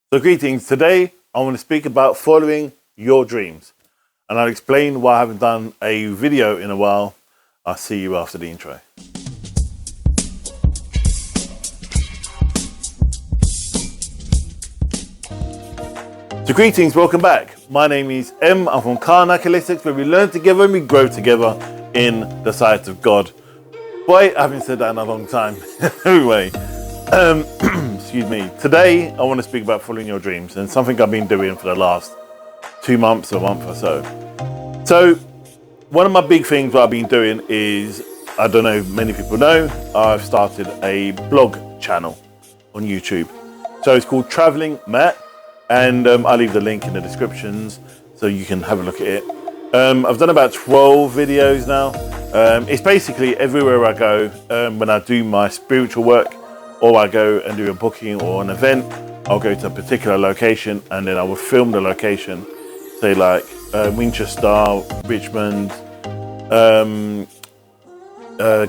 So greetings. Today I want to speak about following your dreams, and I'll explain why I haven't done a video in a while. I'll see you after the intro. So greetings, welcome back. My name is M. I'm from Carnacalistics, where we learn together and we grow together in the sight of God. Boy, I haven't said that in a long time. Anyway, excuse me. Today, I want to speak about following your dreams and something I've been doing for the last 2 months, a month or so. So, one of my big things what I've been doing is, I don't know if many people know, I've started a blog channel on YouTube. So it's called Travelling Matt, and I'll leave the link in the descriptions so you can have a look at it. I've done about 12 videos now. It's basically everywhere I go, when I do my spiritual work, or I go and do a booking or an event, I'll go to a particular location and then I will film the location, say like Winchester, Richmond,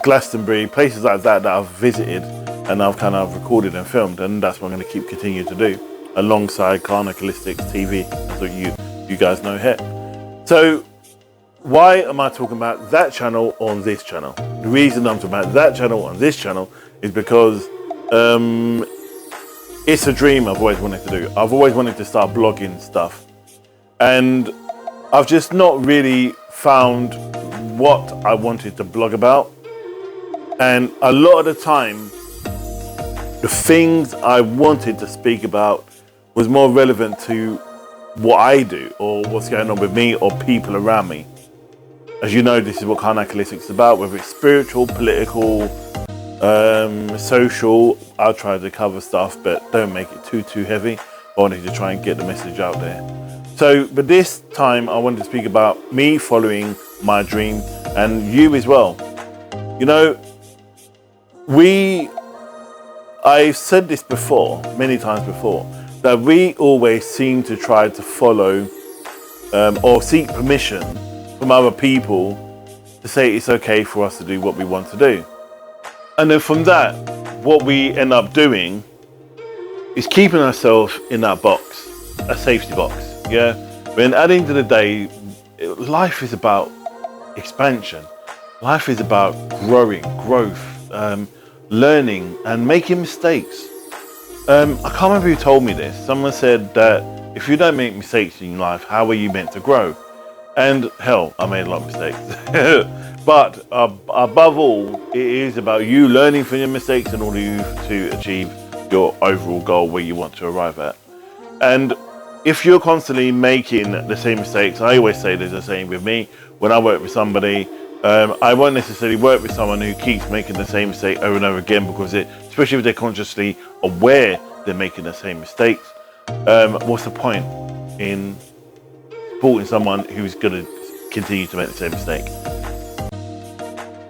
Glastonbury, places like that I've visited and I've kind of recorded and filmed, and that's what I'm going to continue to do alongside Carnacalistics TV, that's what you guys know here. So why am I talking about that channel on this channel? The reason I'm talking about that channel on this channel is because it's a dream I've always wanted to do. I've always wanted to start blogging stuff, and I've just not really found what I wanted to blog about. And a lot of the time, the things I wanted to speak about was more relevant to what I do or what's going on with me or people around me. As you know, this is what Carnacalistics is about, whether it's spiritual, political, social. I'll try to cover stuff, but don't make it too heavy. I wanted to try and get the message out there. So, but this time I wanted to speak about me following my dream, and you as well. You know, I've said this before, many times before, that we always seem to try to follow or seek permission from other people to say it's okay for us to do what we want to do. And then from that, what we end up doing is keeping ourselves in that box, a safety box, yeah? When at the end of the day, life is about expansion. Life is about growth, learning and making mistakes. I can't remember who told me this. Someone said that if you don't make mistakes in your life, how are you meant to grow? And hell, I made a lot of mistakes. But above all, it is about you learning from your mistakes in order to achieve your overall goal where you want to arrive at. And if you're constantly making the same mistakes, I always say there's a saying with me, when I work with somebody, I won't necessarily work with someone who keeps making the same mistake over and over again, because especially if they're consciously aware they're making the same mistakes, what's the point in supporting someone who's going to continue to make the same mistake?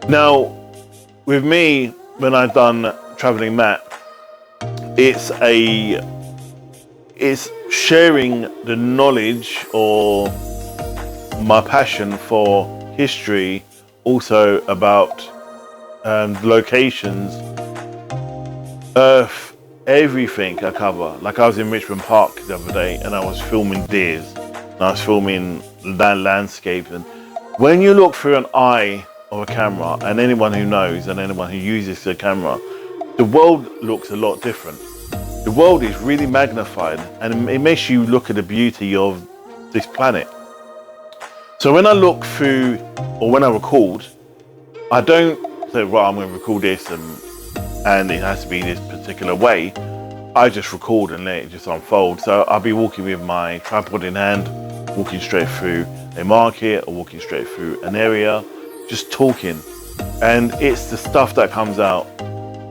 Now, with me, when I've done Travelling Matt, it's sharing the knowledge or my passion for history, also about locations, earth, everything I cover. Like I was in Richmond Park the other day and I was filming deers and I was filming that landscape. And when you look through an eye of a camera, and anyone who knows and anyone who uses the camera, the world looks a lot different. The world is really magnified and it makes you look at the beauty of this planet. So when I look through, or when I record, I don't say, right, I'm going to record this and it has to be this particular way. I just record and let it just unfold. So I'll be walking with my tripod in hand, walking straight through a market or walking straight through an area, just talking. And it's the stuff that comes out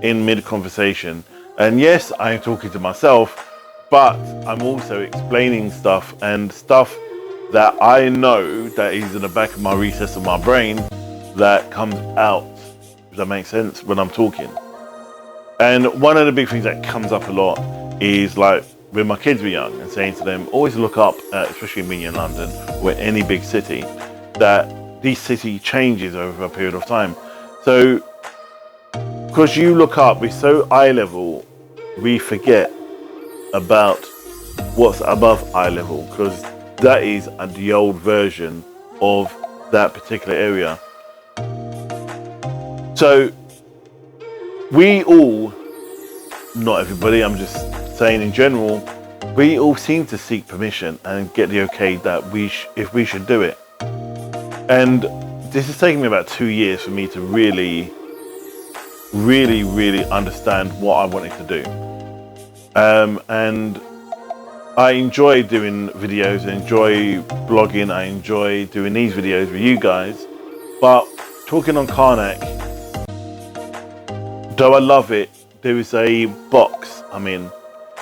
in mid-conversation. And yes, I'm talking to myself, but I'm also explaining stuff, and stuff that I know that is in the back of my recess of my brain that comes out, if that makes sense, when I'm talking. And one of the big things that comes up a lot is like when my kids were young, and saying to them, always look up, especially me in London or any big city, that this city changes over a period of time. So because you look up, we're so eye level, we forget about what's above eye level, because that is the old version of that particular area. So we all, not everybody, I'm just saying in general, we all seem to seek permission and get the okay that if we should do it. And this has taken me about 2 years for me to really understand what I wanted to do. And I enjoy doing videos, I enjoy blogging, I enjoy doing these videos with you guys. But talking on Karnak, though I love it, there is a box I'm in.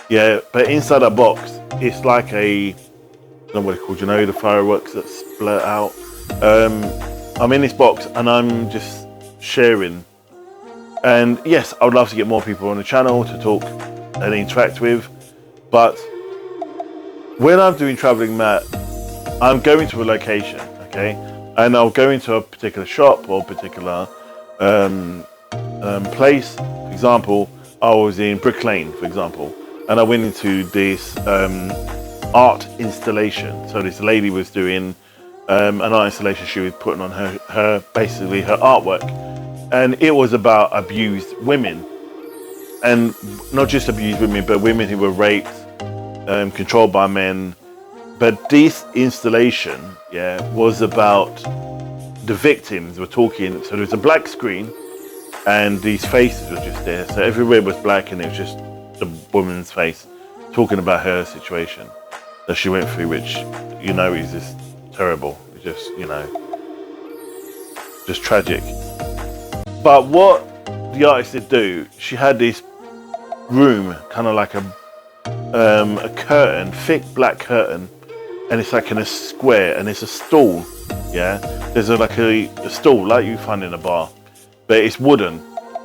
Yeah, but inside that box, it's like I don't know what it's called, you know, the fireworks that split out. I'm in this box and I'm just sharing. And yes, I would love to get more people on the channel to talk and interact with. But when I'm doing Travelling Matt, I'm going to a location, okay? And I'll go into a particular shop or particular place. For example, I was in Brick Lane, for example, and I went into this art installation. So this lady was doing an art installation. She was putting on her basically her artwork, and it was about abused women, and not just abused women, but women who were raped, controlled by men. But this installation, yeah, was about the victims were talking. So there was a black screen, and these faces were just there. So everywhere was black, and it was just the woman's face talking about her situation that she went through, which, you know, is just terrible. It's just, you know, just tragic. But what the artist did do, she had this room, kind of like a curtain, thick black curtain, and it's like in a square, and it's a stool. Yeah, there's like a stool like you find in a bar, but it's wooden,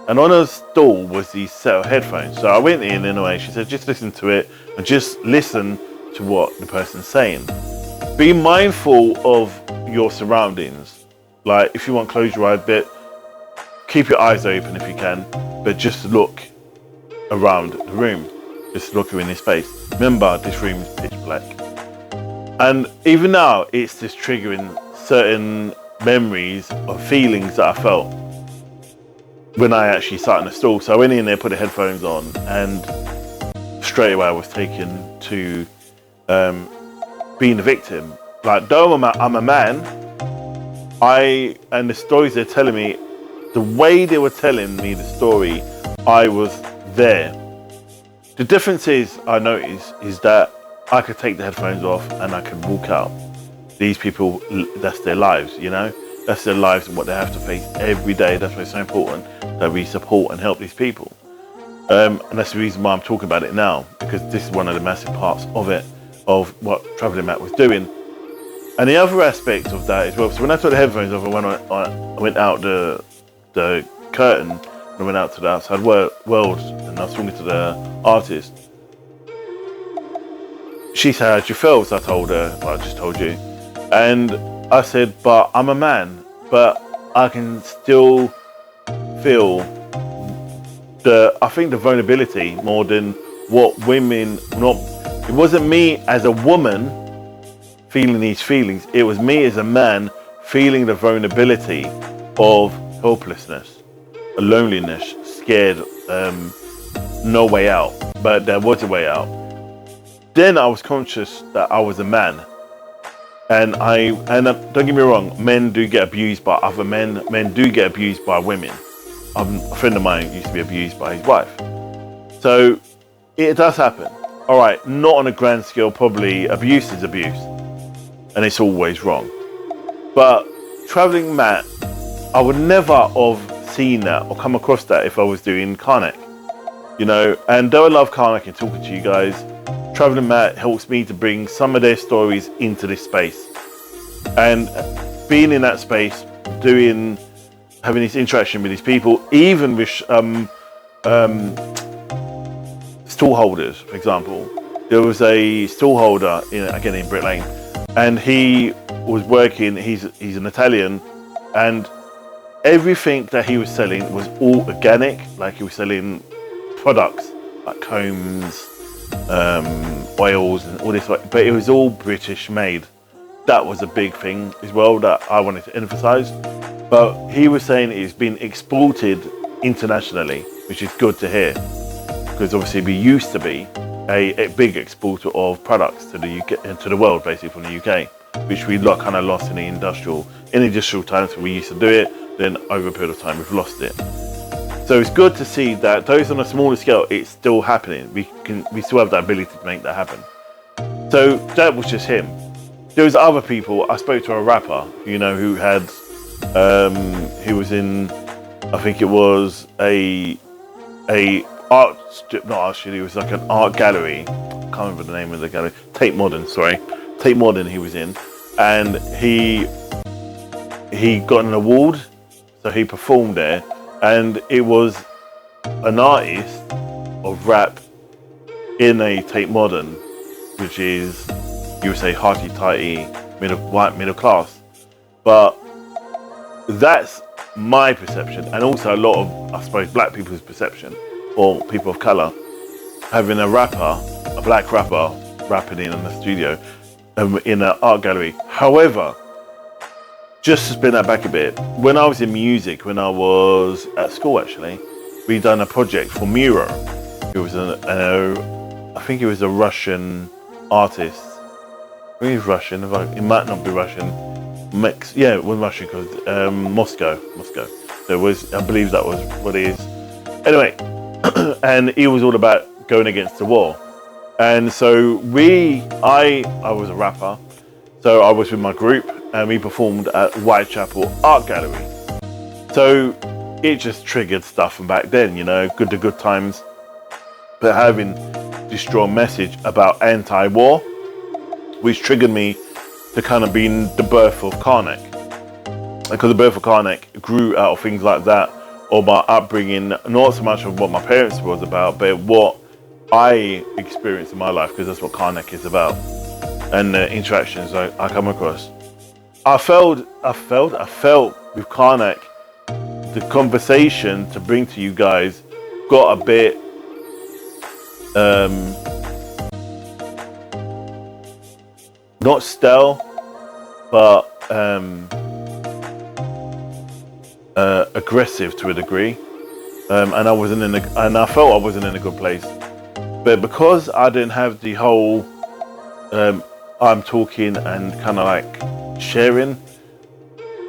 and on a stool was these set of headphones. So I went in anyway. She said, just listen to it and just listen to what the person's saying. Be mindful of your surroundings. Like, if you want, close your eyes a bit, keep your eyes open if you can, but just look around the room. Just look in this space. Remember, this room is pitch black. And even now, it's just triggering certain memories or feelings that I felt when I actually sat in the stool. So I went in there, put the headphones on, and straight away I was taken to being a victim. Like, though I'm a man, and the stories they're telling me, the way they were telling me the story, I was there. The difference is, I noticed, is that I could take the headphones off and I could walk out. These people, that's their lives, you know? That's their lives and what they have to face every day. That's why it's so important that we support and help these people. And that's the reason why I'm talking about it now, because this is one of the massive parts of it, of what Travelling Matt was doing. And the other aspect of that as well, so when I took the headphones off, I went out the curtain, and I went out to the outside world, and I was talking to the artist. She said, "How'd you feel?" So I told her, well, I just told you. And I said, but I'm a man, but I can still feel I think the vulnerability more than what women, it wasn't me as a woman feeling these feelings, it was me as a man feeling the vulnerability of helplessness, loneliness, scared, no way out, but there was a way out. Then I was conscious that I was a man, and don't get me wrong, men do get abused by other men. Men do get abused by women. A friend of mine used to be abused by his wife, so it does happen. All right, not on a grand scale. Probably abuse is abuse, and it's always wrong. But Travelling Matt, I would never have seen that or come across that if I was doing Karnak, you know. And though I love Karnak and talking to you guys, Travelling Matt helps me to bring some of their stories into this space, and being in that space, having this interaction with these people, even with stall holders, for example. There was a stall holder in Brick Lane, and he was working. He's an Italian, and everything that he was selling was all organic. Like, he was selling products like combs, oils and all this, but it was all British made. That was a big thing as well that I wanted to emphasize. But he was saying it's been exported internationally, which is good to hear, because obviously we used to be a big exporter of products to the UK, to the world, basically from the UK, which we kind of lost in industrial times when we used to do it. Then over a period of time, we've lost it. So it's good to see that those on a smaller scale, it's still happening. We still have that ability to make that happen. So that was just him. There was other people. I spoke to a rapper, who had, he was in, I think it was a art, not art studio, it was like an art gallery. I can't remember the name of the gallery. Tate Modern he was in. And he got an award, so he performed there. And it was an artist of rap in a Tate Modern, which is, you would say, hearty-tighty, white middle class. But that's my perception, and also a lot of, I suppose, black people's perception, or people of colour, having a black rapper, rapping in the studio, in an art gallery. However, just to spin that back a bit, when I was in music, when I was at school actually, we done a project for Miro. It was I think he was a Russian artist. I think he's Russian, it might not be Russian. Yeah, it was Russian because Moscow. So it was, I believe that was what it is. Anyway, and it was all about going against the war. And so I was a rapper, so I was with my group, and we performed at Whitechapel Art Gallery. So it just triggered stuff from back then, good times. But having this strong message about anti-war, which triggered me to kind of be the birth of Karnak. Because the birth of Karnak grew out of things like that, or my upbringing, not so much of what my parents was about, but what I experienced in my life, because that's what Karnak is about, and the interactions I come across. I felt with Karnak, the conversation to bring to you guys got a bit not stale, but aggressive to a degree, and I felt I wasn't in a good place. But because I didn't have the whole I'm talking and kind of like sharing,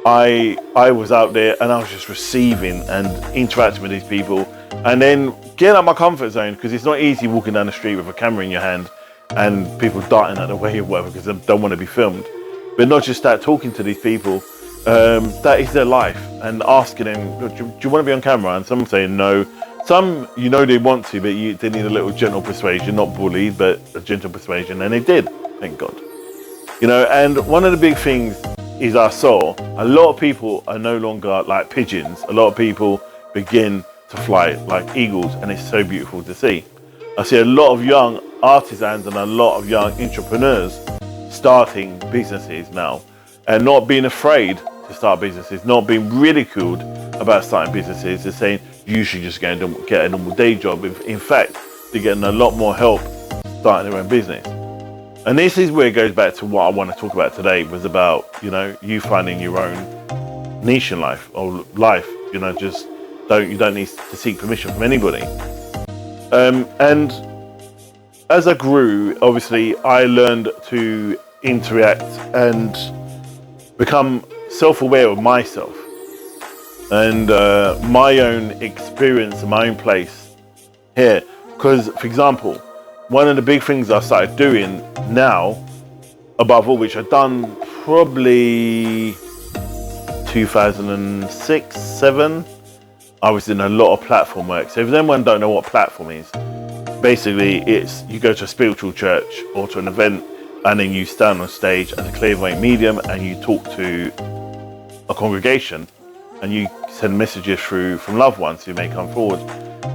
I was out there and I was just receiving and interacting with these people, and then getting out of my comfort zone, because it's not easy walking down the street with a camera in your hand and people darting out the way or whatever because they don't want to be filmed. But not just that, talking to these people, that is their life, and asking them, do you want to be on camera? And some saying no. Some, they want to, but they need a little gentle persuasion, not bullied, but a gentle persuasion, and they did, thank God. And one of the big things is I saw a lot of people are no longer like pigeons. A lot of people begin to fly like eagles, and it's so beautiful to see. I see a lot of young artisans and a lot of young entrepreneurs starting businesses now, and not being afraid to start businesses, not being ridiculed about starting businesses. They're saying you should just go and get a normal day job. In fact, they're getting a lot more help starting their own business. And this is where it goes back to what I want to talk about today, was about, you finding your own niche in life, or life, you don't need to seek permission from anybody. And as I grew, obviously, I learned to interact and become self-aware of myself and my own experience and my own place here. Because, for example, one of the big things I started doing now, above all, which I've done probably 2006, 7, I was in a lot of platform work. So if anyone don't know what platform is, basically it's you go to a spiritual church or to an event, and then you stand on stage as a clairvoyant medium and you talk to a congregation, and you send messages through from loved ones who may come forward.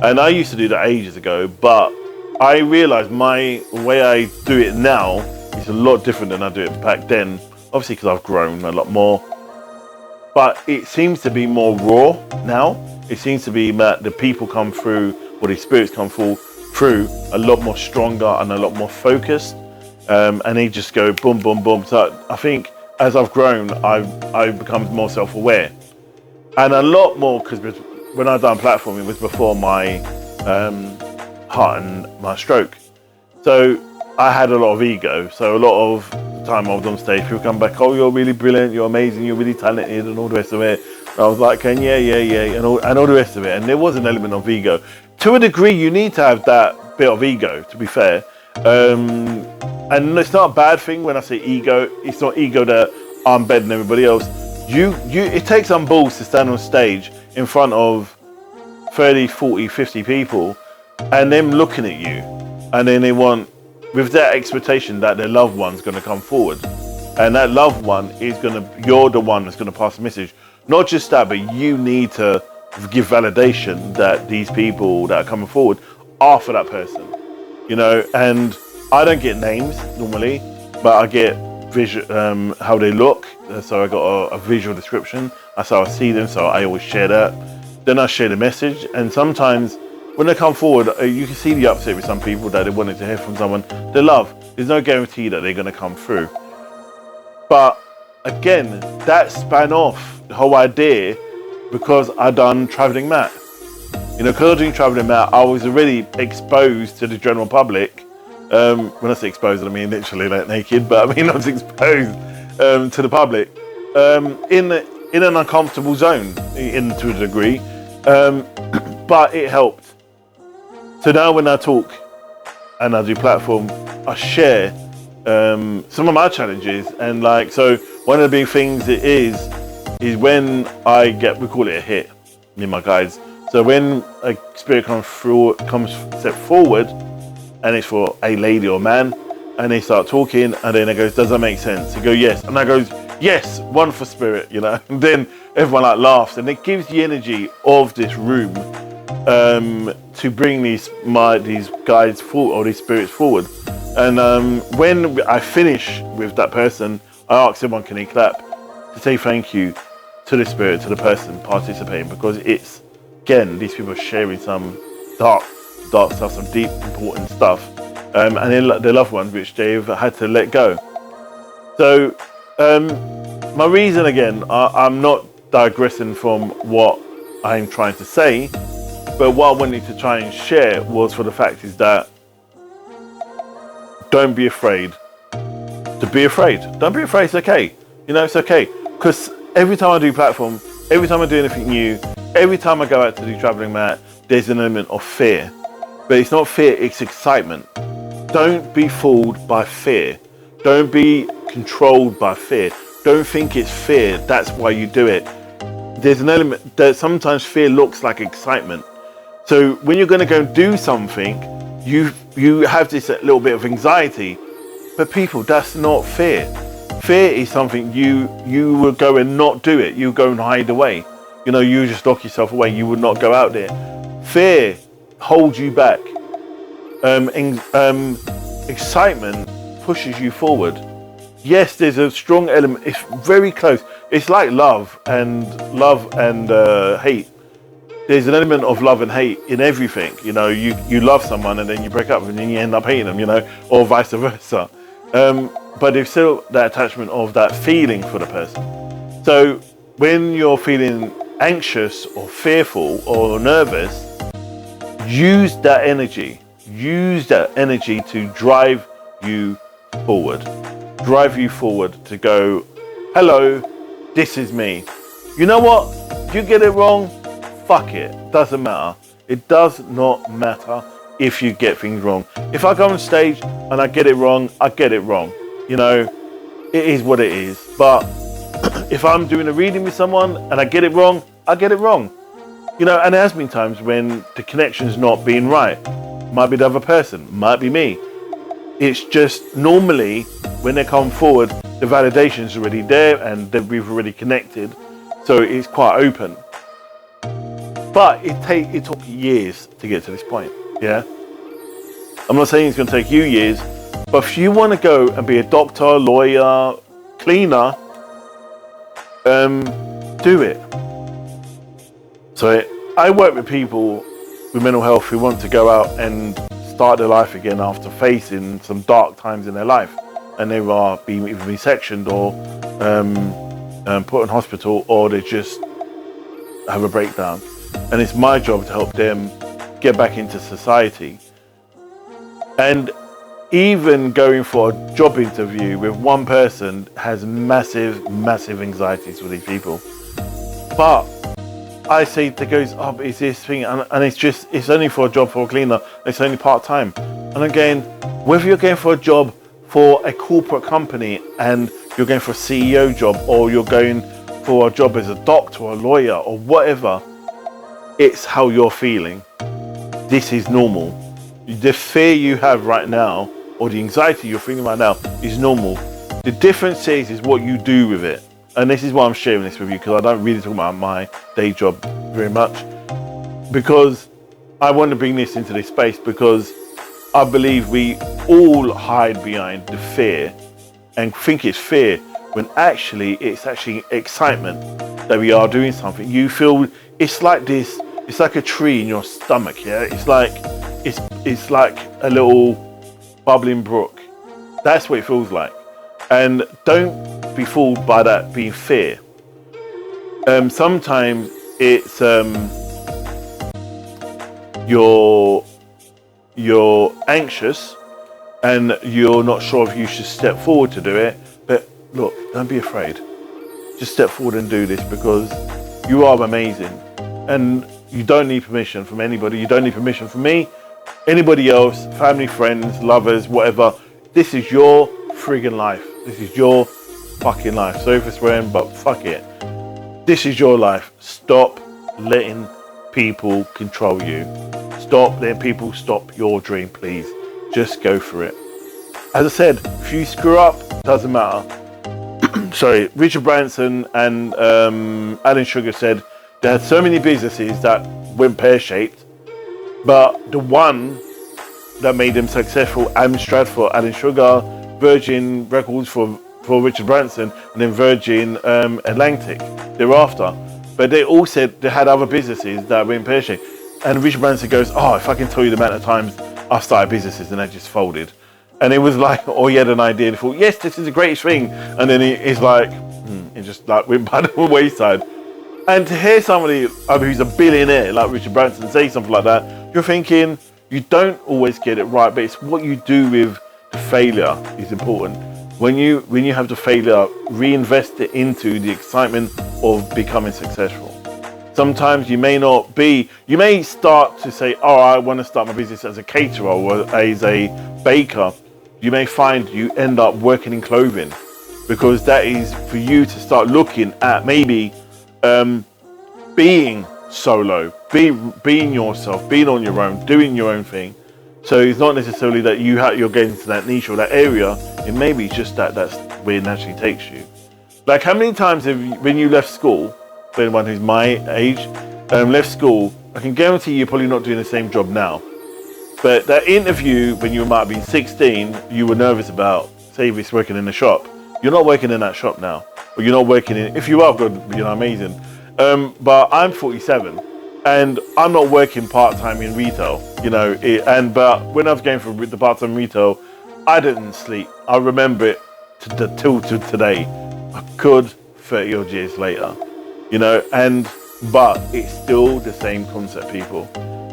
And I used to do that ages ago, but I realized my way I do it now is a lot different than I do it back then, obviously because I've grown a lot more. But it seems to be more raw now. It seems to be that the people come through, or the spirits come through through a lot more stronger and a lot more focused, and they just go boom, boom, boom. So I think as I've grown, I've become more self-aware, and a lot more, because when I done platforming, it was before my heart and my stroke. So I had a lot of ego. So a lot of the time I was on stage, people come back, oh, you're really brilliant, you're amazing, you're really talented, and all the rest of it. And I was like, and yeah, and all the rest of it. And there was an element of ego. To a degree, you need to have that bit of ego, to be fair. And it's not a bad thing when I say ego. It's not ego that I'm better than everybody else. It takes some balls to stand on stage in front of 30, 40, 50 people and them looking at you, and then they want, with that expectation that their loved one's going to come forward, and that loved one you're the one that's going to pass the message. Not just that, but you need to give validation that these people that are coming forward are for that person, and I don't get names normally, but I get how they look. So I got a visual description. That's how I see them, so I always share that. Then I share the message, and sometimes when they come forward, you can see the upset with some people that they wanted to hear from someone they love. There's no guarantee that they're going to come through. But again, that span off the whole idea because I done Travelling Matt. Because I was doing Travelling Matt, I was already exposed to the general public. When I say exposed, I mean literally like naked, but I mean I was exposed to the public in an uncomfortable zone, to a degree, but it helped. So now when I talk and I do platform, I share some of my challenges, and so one of the big things it is when we call it a hit, me and my guides. So when a spirit comes step forward, and it's for a lady or man, and they start talking, and then it goes, does that make sense? They go, yes. And I goes, yes, one for spirit, and then everyone laughs, and it gives the energy of this room to bring these guides forward, or these spirits forward. And when I finish with that person, I ask everyone, can they clap to say thank you to the spirit, to the person participating, because it's, again, these people are sharing some dark stuff, some deep, important stuff, and their loved ones, which they've had to let go. So my reason, again, I'm not digressing from what I'm trying to say, but what I wanted to try and share was for the fact is that don't be afraid to be afraid. Don't be afraid, it's okay. It's okay. Because every time I do platform, every time I do anything new, every time I go out to do Travelling Matt, there's an element of fear. But it's not fear, it's excitement. Don't be fooled by fear. Don't be controlled by fear. Don't think it's fear, that's why you do it. There's an element that sometimes fear looks like excitement. So when you're going to go and do something, you have this little bit of anxiety. But people, that's not fear. Fear is something you would go and not do it. You go and hide away. You just lock yourself away. You would not go out there. Fear holds you back. Excitement pushes you forward. Yes, there's a strong element. It's very close. It's like love and hate. There's an element of love and hate in everything. You love someone and then you break up and then you end up hating them, or vice versa. But there's still that attachment of that feeling for the person. So when you're feeling anxious or fearful or nervous, use that energy. Use that energy to drive you forward. Drive you forward to go, hello, this is me. You know what? If you get it wrong, fuck it. Doesn't matter. It does not matter if you get things wrong. If I go on stage and I get it wrong, I get it wrong. It is what it is. But if I'm doing a reading with someone and I get it wrong, I get it wrong. And there has been times when the connection's not being right. Might be the other person, might be me. It's just normally when they come forward, the validation's already there and we've already connected. So it's quite open. But it took years to get to this point. Yeah. I'm not saying it's going to take you years, but if you want to go and be a doctor, lawyer, cleaner, do it. So I work with people with mental health who want to go out and start their life again after facing some dark times in their life, and they are being either being sectioned or put in hospital, or they just have a breakdown. And it's my job to help them get back into society. And even going for a job interview with one person has massive anxieties for these people. But I say to goes, oh, but it's this thing, and it's only for a job for a cleaner, it's only part-time. And again, whether you're going for a job for a corporate company and you're going for a CEO job, or you're going for a job as a doctor or a lawyer or whatever, it's how you're feeling. This is normal. The fear you have right now, or the anxiety you're feeling right now, is normal. The difference is what you do with it. And this is why I'm sharing this with you, because I don't really talk about my day job very much, because I want to bring this into this space, because I believe we all hide behind the fear and think it's fear, when actually it's actually excitement that we are doing something. You feel it's like this, it's like a tree in your stomach, yeah? It's like a little bubbling brook. That's what it feels like. And don't be fooled by that being fear. Sometimes it's you're anxious and you're not sure if you should step forward to do it. But look, don't be afraid. Just step forward and do this, because you are amazing, and you don't need permission from anybody. You don't need permission from me, anybody else, family, friends, lovers, whatever. This is your friggin' life. This is your fucking life. Sorry for swearing, but fuck it. This is your life. Stop letting people control you. Stop letting people stop your dream, please. Just go for it. As I said, if you screw up, doesn't matter. Sorry, Richard Branson and Alan Sugar said they had so many businesses that went pear-shaped, but the one that made them successful, Amstrad for Alan Sugar, Virgin Records for Richard Branson, and then Virgin Atlantic thereafter. But they all said they had other businesses that went pear-shaped. And Richard Branson goes, oh, if I can tell you the amount of times I've started businesses and they just folded. And it was like, oh, he had an idea and he thought, yes, this is the greatest thing. And then he's like, it just like went by the wayside. And to hear somebody who's a billionaire like Richard Branson say something like that, you're thinking, you don't always get it right, but it's what you do with the failure is important. When you have the failure, reinvest it into the excitement of becoming successful. Sometimes you may start to say, oh, I want to start my business as a caterer or as a baker. You may find you end up working in clothing, because that is for you to start looking at maybe being solo, being yourself, being on your own, doing your own thing. So it's not necessarily that you're getting to that niche or that area. It may be just that's where it naturally takes you. Like, how many times when you left school, for anyone who's my age, left school, I can guarantee you're probably not doing the same job now. But that interview when you might have been 16, you were nervous about, say if it's working in a shop. You're not working in that shop now. Or you're not working in, if you are good, amazing. But I'm 47 and I'm not working part-time in retail, but when I was going for the part-time retail, I didn't sleep. I remember it till today, a good 30 odd years later, but it's still the same concept, people.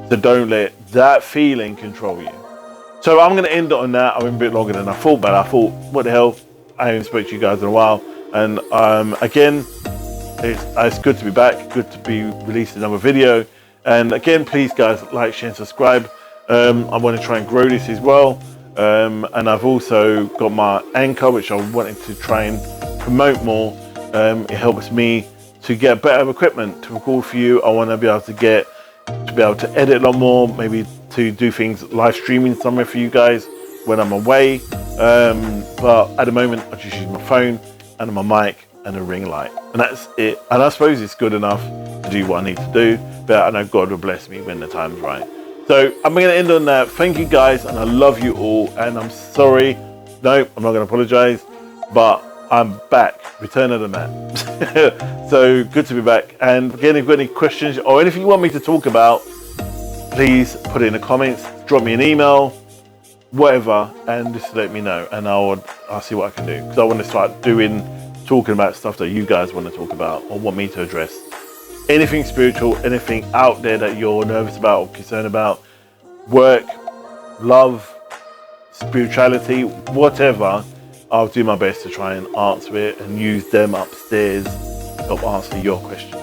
So don't let that feeling control you. So I'm going to end it on that. I went a bit longer than I thought, but I thought, what the hell? I haven't spoke to you guys in a while. And again, it's good to be back. Good to be releasing another video. And again, please guys, like, share and subscribe. I want to try and grow this as well. And I've also got my Anchor, which I wanted to try and promote more. It helps me to get better equipment to record for you. I want to be able to edit a lot more, maybe to do things live streaming somewhere for you guys when I'm away. But at the moment, I just use my phone and my mic and a ring light, and that's it. And I suppose it's good enough to do what I need to do, but I know God will bless me when the time's right. So I'm going to end on that. Thank you guys, and I love you all. And I'm sorry, no, I'm not going to apologize, but I'm back. Return of the Matt. So good to be back. And again, if you've got any questions or anything you want me to talk about, please put it in the comments, drop me an email, whatever, and just let me know, and I'll see what I can do, because I want to start talking about stuff that you guys want to talk about or want me to address. Anything spiritual, anything out there that you're nervous about or concerned about, work, love, spirituality, whatever, I'll do my best to try and answer it and use them upstairs to help answer your questions.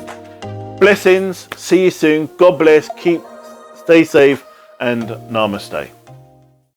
Blessings, see you soon, God bless, stay safe, and namaste.